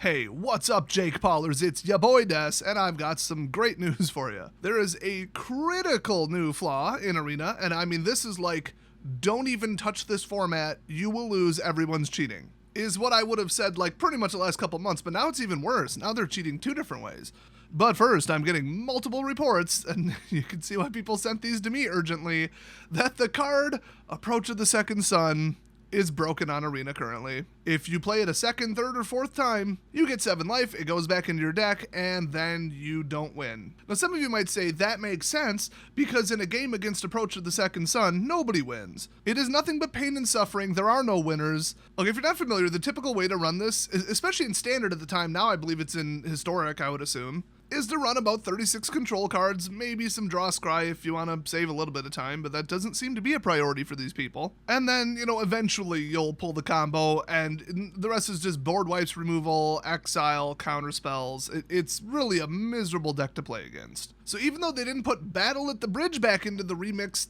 Hey, what's up, Jake Paulers? It's ya boy Des, and I've got some great news for you. There is a critical new flaw in Arena, and I mean, this is like, don't even touch this format, you will lose, everyone's cheating. Is what I would have said like pretty much the last couple months, but now it's even worse. Now they're cheating two different ways. But first, I'm getting multiple reports, and you can see why people sent these to me urgently, that the card Approach of the Second Sun is broken on Arena currently. If you play it a second, third, or fourth time, you get 7 life, it goes back into your deck, and then you don't win. Now some of you might say that makes sense, because in a game against Approach of the Second Sun, nobody wins. It is nothing but pain and suffering, there are no winners. Okay, if you're not familiar, the typical way to run this, especially in Standard at the time, now I believe it's in Historic, I would assume, is to run about 36 control cards, maybe some draw scry if you want to save a little bit of time, but that doesn't seem to be a priority for these people. And then, eventually you'll pull the combo, and the rest is just board wipes removal, exile, counter spells. It's really a miserable deck to play against. So even though they didn't put Battle at the Bridge back into the remixed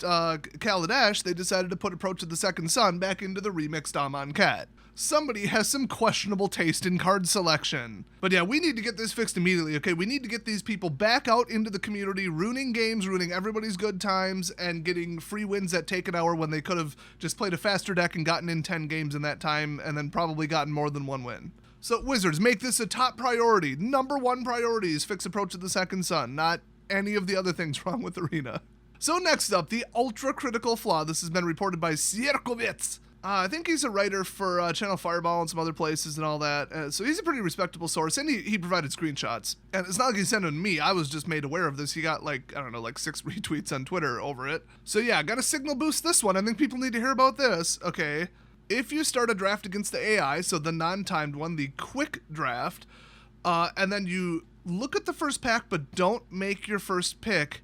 Kaladesh, they decided to put Approach of the Second Sun back into the remixed Amonkhet. Somebody has some questionable taste in card selection. But yeah, we need to get this fixed immediately, okay? We need to get these people back out into the community, ruining games, ruining everybody's good times, and getting free wins that take an hour when they could have just played a faster deck and gotten in 10 games in that time, and then probably gotten more than one win. So Wizards, make this a top priority. Number 1 priority is fix Approach of the Second Sun, not any of the other things wrong with Arena. So next up, the ultra-critical flaw. This has been reported by Sierkovitz. I think he's a writer for Channel Fireball and some other places and all that. So he's a pretty respectable source, and he provided screenshots. And it's not like he sent them to me. I was just made aware of this. He got like 6 retweets on Twitter over it. So yeah, gotta signal boost this one. I think people need to hear about this. Okay. If you start a draft against the AI, so the non-timed one, the quick draft, and then you look at the first pack but don't make your first pick,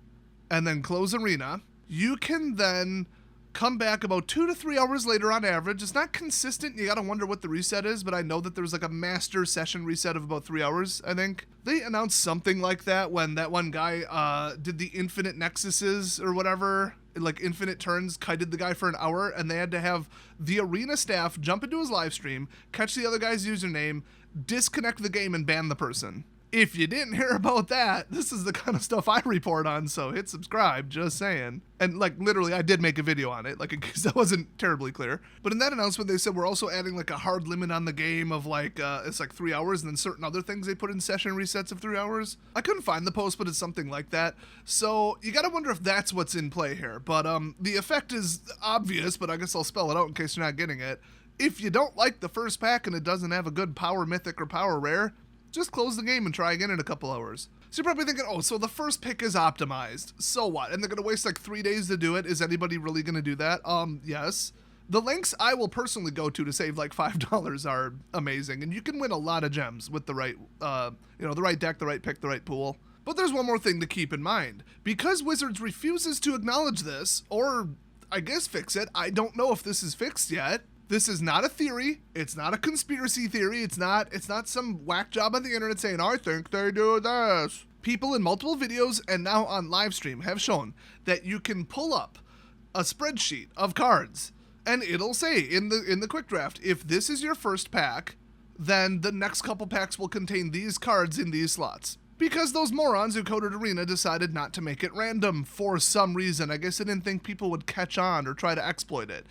and then close Arena, you can then come back about 2 to 3 hours later on average. It's not consistent. You gotta wonder what the reset is, but I know that there was like a master session reset of about 3 hours, I think. They announced something like that when that one guy did the infinite nexuses or whatever, like infinite turns, kited the guy for an hour, and they had to have the Arena staff jump into his live stream, catch the other guy's username, disconnect the game, and ban the person. If you didn't hear about that, this is the kind of stuff I report on, so hit subscribe, just saying. And literally, I did make a video on it, in case that wasn't terribly clear. But in that announcement, they said we're also adding a hard limit on the game of it's 3 hours, and then certain other things they put in session resets of 3 hours. I couldn't find the post, but it's something like that. So you gotta wonder if that's what's in play here. But the effect is obvious, but I guess I'll spell it out in case you're not getting it. If you don't like the first pack and it doesn't have a good power mythic or power rare, just close the game and try again in a couple hours. So you're probably thinking, oh, so the first pick is optimized. So what? And they're going to waste 3 days to do it. Is anybody really going to do that? Yes. The links I will personally go to save $5 are amazing. And you can win a lot of gems with the right, the right deck, the right pick, the right pool. But there's one more thing to keep in mind. Because Wizards refuses to acknowledge this, or I guess fix it, I don't know if this is fixed yet. This is not a theory. It's not a conspiracy theory. It's not some whack job on the internet saying, I think they do this. People in multiple videos and now on live stream have shown that you can pull up a spreadsheet of cards and it'll say in the quick draft, if this is your first pack, then the next couple packs will contain these cards in these slots. Because those morons who coded Arena decided not to make it random for some reason. I guess they didn't think people would catch on or try to exploit it.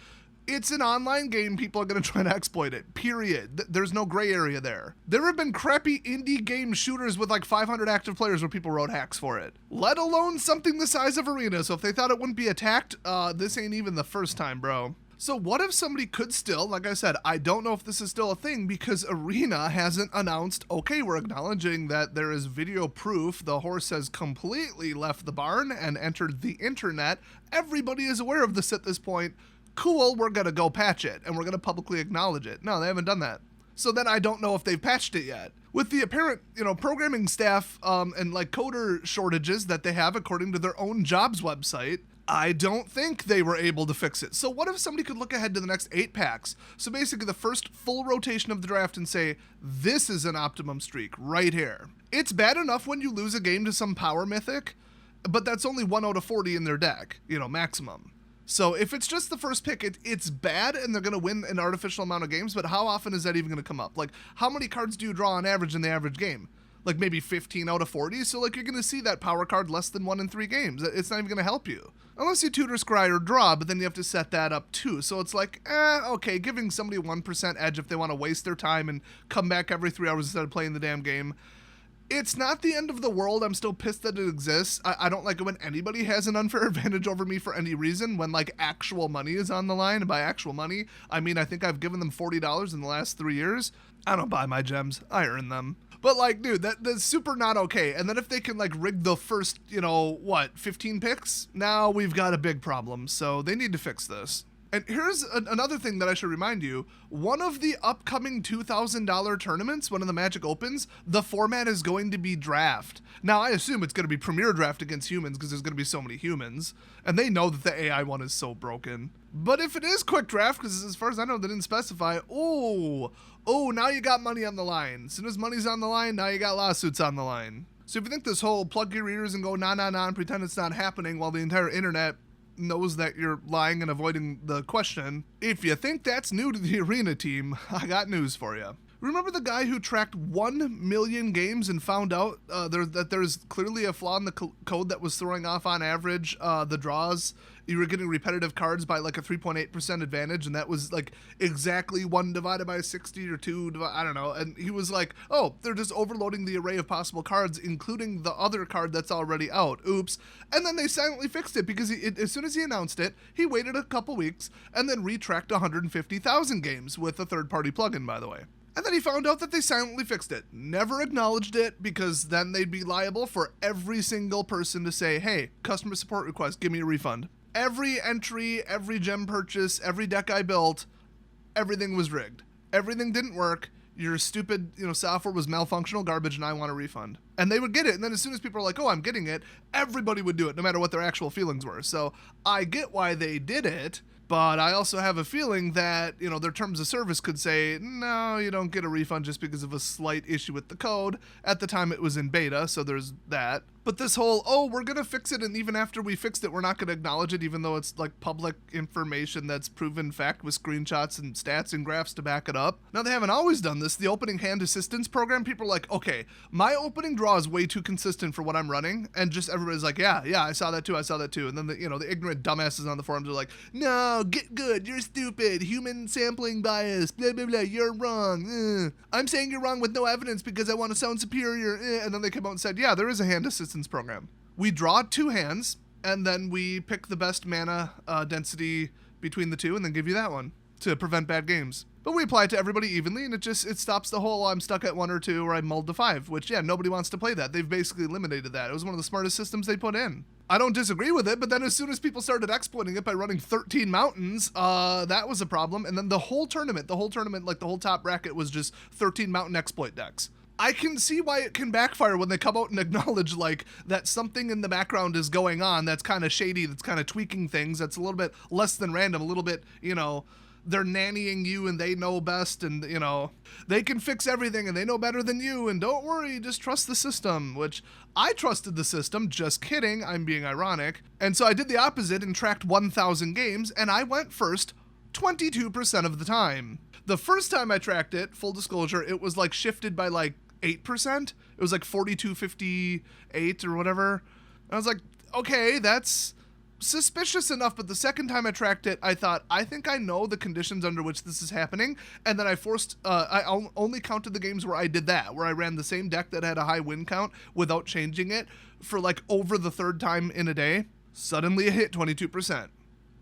It's an online game, people are going to try to exploit it, period. There's no gray area there. There have been crappy indie game shooters with 500 active players where people wrote hacks for it. Let alone something the size of Arena, so if they thought it wouldn't be attacked, this ain't even the first time, bro. So what if somebody could still, like I said, I don't know if this is still a thing because Arena hasn't announced, okay, we're acknowledging that there is video proof the horse has completely left the barn and entered the internet. Everybody is aware of this at this point. Cool, we're going to go patch it, and we're going to publicly acknowledge it. No, they haven't done that. So then I don't know if they've patched it yet. With the apparent, programming staff and coder shortages that they have according to their own jobs website, I don't think they were able to fix it. So what if somebody could look ahead to the next 8 packs? So basically the first full rotation of the draft and say, this is an optimum streak right here. It's bad enough when you lose a game to some power mythic, but that's only 1 out of 40 in their deck, maximum. So if it's just the first pick, it's bad and they're going to win an artificial amount of games, but how often is that even going to come up? Like, how many cards do you draw on average in the average game? Like maybe 15 out of 40, so like you're going to see that power card less than 1 in 3 games. It's not even going to help you. Unless you tutor, scry, or draw, but then you have to set that up too. So it's like, okay, giving somebody 1% edge if they want to waste their time and come back every 3 hours instead of playing the damn game. It's not the end of the world. I'm still pissed that it exists. I don't like it when anybody has an unfair advantage over me for any reason when like actual money is on the line. And by actual money, I mean I think I've given them $40 in the last 3 years. I don't buy my gems. I earn them. But like, dude, that's super not okay. And then if they can like rig the first, 15 picks, now we've got a big problem. So they need to fix this. And here's another thing that I should remind you. One of the upcoming $2,000 tournaments, one of the Magic Opens, the format is going to be draft. Now, I assume it's going to be premier draft against humans because there's going to be so many humans. And they know that the AI one is so broken. But if it is quick draft, because as far as I know, they didn't specify, now you got money on the line. As soon as money's on the line, now you got lawsuits on the line. So if you think this whole plug your ears and go nah and pretend it's not happening while the entire internet knows that you're lying and avoiding the question, if you think that's new to the Arena team, I got news for you. Remember the guy who tracked 1 million games and found out that there's clearly a flaw in the code that was throwing off on average the draws? You were getting repetitive cards by like a 3.8% advantage, and that was like exactly 1 divided by 60 or 2, I don't know. And he was like, oh, they're just overloading the array of possible cards, including the other card that's already out. Oops. And then they silently fixed it because as soon as he announced it, he waited a couple weeks and then retracked 150,000 games with a third-party plugin, by the way. And then he found out that they silently fixed it. Never acknowledged it because then they'd be liable for every single person to say, hey, customer support request, give me a refund. Every entry, every gem purchase, every deck I built, everything was rigged. Everything didn't work. Your stupid, software was malfunctional garbage and I want a refund. And they would get it. And then as soon as people are like, oh, I'm getting it, everybody would do it no matter what their actual feelings were. So I get why they did it. But I also have a feeling that, their terms of service could say, no, you don't get a refund just because of a slight issue with the code. At the time it was in beta, so there's that. But this whole, we're going to fix it, and even after we fixed it, we're not going to acknowledge it, even though it's like public information that's proven fact with screenshots and stats and graphs to back it up. Now, they haven't always done this. The opening hand assistance program, people are like, okay, my opening draw is way too consistent for what I'm running. And just everybody's like, yeah, I saw that too. And then, the ignorant dumbasses on the forums are like, no, get good, you're stupid, human sampling bias, blah, blah, blah, you're wrong. I'm saying you're wrong with no evidence because I want to sound superior. And then they come out and said, yeah, there is a hand assistance program. We draw 2 hands, and then we pick the best mana density between the 2, and then give you that one to prevent bad games. But we apply it to everybody evenly, and it stops the whole I'm stuck at 1 or 2 or I mulled to 5, which, yeah, nobody wants to play that. They've basically eliminated that. It was one of the smartest systems they put in. I don't disagree with it, but then as soon as people started exploiting it by running 13 mountains, that was a problem. And then the whole tournament, like the whole top bracket was just 13 mountain exploit decks. I can see why it can backfire when they come out and acknowledge like that something in the background is going on that's kind of shady, that's kind of tweaking things, that's a little bit less than random, a little bit, they're nannying you and they know best and, they can fix everything and they know better than you and don't worry, just trust the system, which I trusted the system, just kidding, I'm being ironic. And so I did the opposite and tracked 1,000 games and I went first 22% of the time. The first time I tracked it, full disclosure, it was like shifted by like 8%. It was like 42.58 or whatever. And I was like, okay, that's suspicious enough. But the second time I tracked it, I thought, I think I know the conditions under which this is happening. And then I only counted the games where I did that, where I ran the same deck that had a high win count without changing it for like over the third time in a day. Suddenly it hit 22%.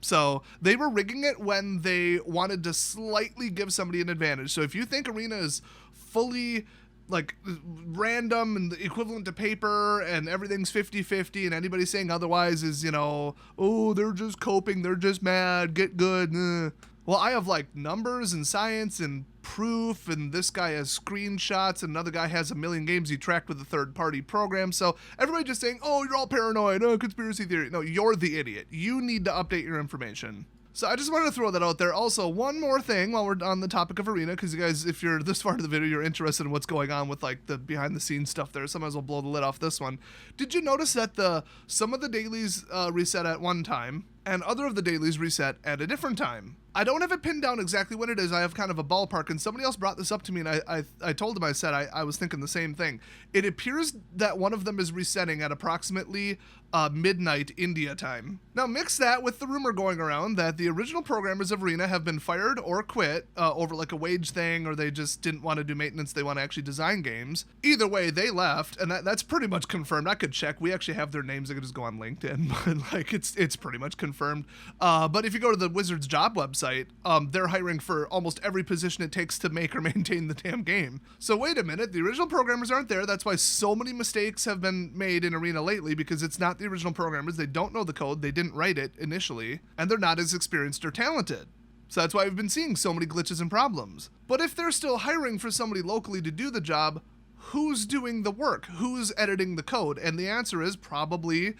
So they were rigging it when they wanted to slightly give somebody an advantage. So if you think Arena is fully like random and equivalent to paper and everything's 50-50 and anybody saying otherwise is, they're just coping, they're just mad, get good. Well, I have like numbers and science and proof, and this guy has screenshots, and another guy has 1 million games he tracked with a third-party program. So everybody just saying, oh, you're all paranoid, oh, conspiracy theory. No, you're the idiot. You need to update your information. So I just wanted to throw that out there. Also, one more thing while we're on the topic of Arena, because you guys, if you're this far into the video, you're interested in what's going on with like the behind-the-scenes stuff there, so I might as well blow the lid off this one. Did you notice that some of the dailies reset at one time, and other of the dailies reset at a different time. I don't have it pinned down exactly what it is. I have kind of a ballpark, and somebody else brought this up to me, and I told them, I said I was thinking the same thing. It appears that one of them is resetting at approximately midnight India time. Now mix that with the rumor going around that the original programmers of Arena have been fired or quit over like a wage thing, or they just didn't want to do maintenance, they want to actually design games. Either way, they left, and that's pretty much confirmed. I could check. We actually have their names. I could just go on LinkedIn, but like it's pretty much confirmed. But if you go to the Wizards job website, they're hiring for almost every position it takes to make or maintain the damn game. So wait a minute, the original programmers aren't there. That's why so many mistakes have been made in Arena lately, because it's not the original programmers. They don't know the code. They didn't write it initially, and they're not as experienced or talented. So that's why we've been seeing so many glitches and problems. But if they're still hiring for somebody locally to do the job, who's doing the work? Who's editing the code? And the answer is probably,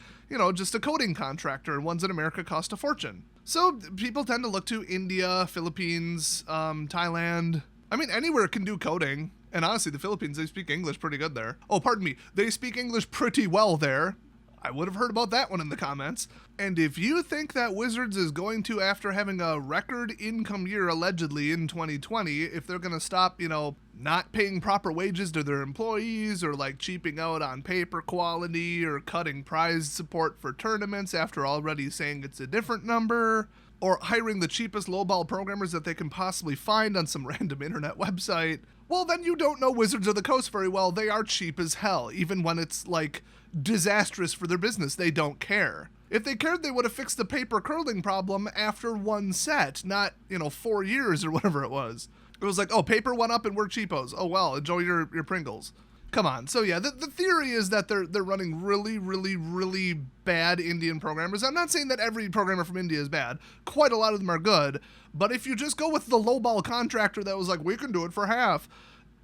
just a coding contractor, and ones in America cost a fortune. So people tend to look to India, Philippines, Thailand. I mean, anywhere can do coding. And honestly, the Philippines, they speak English pretty good there. Oh, pardon me. They speak English pretty well there. I would have heard about that one in the comments. And if you think that Wizards is going to, after having a record income year allegedly in 2020, if they're going to stop, not paying proper wages to their employees, or like cheaping out on paper quality, or cutting prize support for tournaments after already saying it's a different number, or hiring the cheapest lowball programmers that they can possibly find on some random internet website, well, then you don't know Wizards of the Coast very well. They are cheap as hell, even when it's like disastrous for their business. They don't care. If they cared, they would have fixed the paper curling problem after one set, not, 4 years or whatever it was. It was like, oh, paper went up and we're cheapos. Oh, well, enjoy your Pringles. Come on. So yeah, the theory is that they're running really, really, really bad Indian programmers. I'm not saying that every programmer from India is bad. Quite a lot of them are good. But if you just go with the lowball contractor that was like, we can do it for half,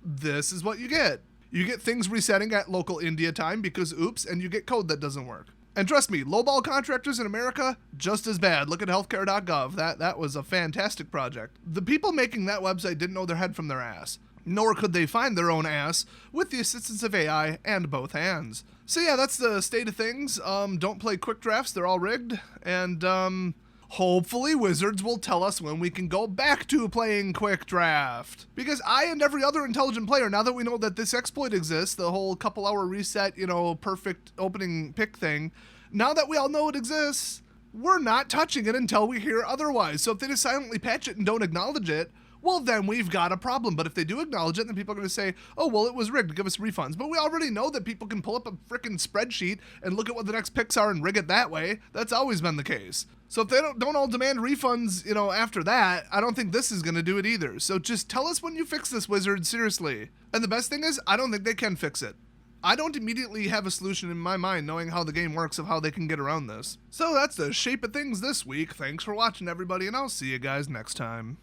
this is what you get. You get things resetting at local India time because oops, and you get code that doesn't work. And trust me, lowball contractors in America, just as bad. Look at healthcare.gov. That was a fantastic project. The people making that website didn't know their head from their ass. Nor could they find their own ass with the assistance of AI and both hands. So yeah, that's the state of things. Don't play quick drafts. They're all rigged. And hopefully Wizards will tell us when we can go back to playing quick draft. Because I and every other intelligent player, now that we know that this exploit exists, the whole couple hour reset, perfect opening pick thing, now that we all know it exists, we're not touching it until we hear otherwise. So if they just silently patch it and don't acknowledge it, well, then we've got a problem. But if they do acknowledge it, then people are going to say, oh, well, it was rigged, give us refunds. But we already know that people can pull up a freaking spreadsheet and look at what the next picks are and rig it that way. That's always been the case. So if they don't all demand refunds, after that, I don't think this is going to do it either. So just tell us when you fix this, Wizard, seriously. And the best thing is, I don't think they can fix it. I don't immediately have a solution in my mind knowing how the game works of how they can get around this. So that's the shape of things this week. Thanks for watching, everybody, and I'll see you guys next time.